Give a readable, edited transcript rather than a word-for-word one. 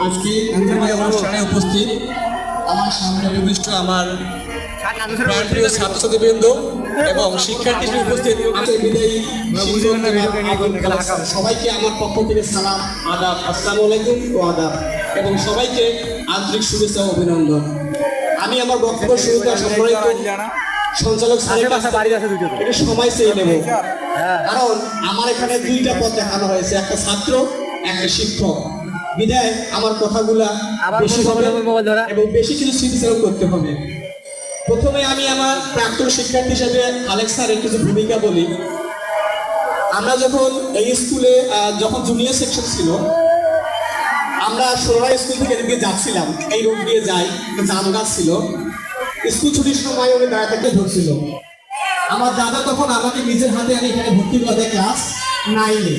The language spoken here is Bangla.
আজকে অনুষ্ঠানে উপস্থিত আমার সামনে উপবিষ্ট আমার প্রিয় ছাত্রছাত্রীবৃন্দ এবং শিক্ষার্থী উপস্থিত বিদায়ী সবাইকে আমার পক্ষ থেকে সালাম, আদাব, আসসালামু আলাইকুম ও আদাব এবং সবাইকে আন্তরিক শুভেচ্ছা ও অভিনন্দন। আমি আমার বক্তব্য শুরুতে সম্মানিত সঞ্চালক একটু সময় চেয়ে নেব, কারণ আমার এখানে দুইটা পদ দেখানো হয়েছে, একটা ছাত্র একটা শিক্ষক। বিদায় আমার কথাগুলা বেশি হবে এবং বেশি কিছু স্মৃতিচারণ করতে হবে। প্রথমে আমি আমার প্রাক্তন শিক্ষার্থী হিসেবে আলেক স্যারের কিছু ভূমিকা বলি। আমরা যখন এই স্কুলে যখন জুনিয়র সেকশন ছিল, আমরা ষোলোরা স্কুল থেকে এদিকে যাচ্ছিলাম, এই রোড দিয়ে যাই, জাম গাছ ছিল, স্কুল ছুটির সময় উনি দাঁড়া থেকে ধরছিল। আমার দাদা তখন আমাকে নিজের হাতে আনি এখানে ভর্তি করে ক্লাস 9-এ।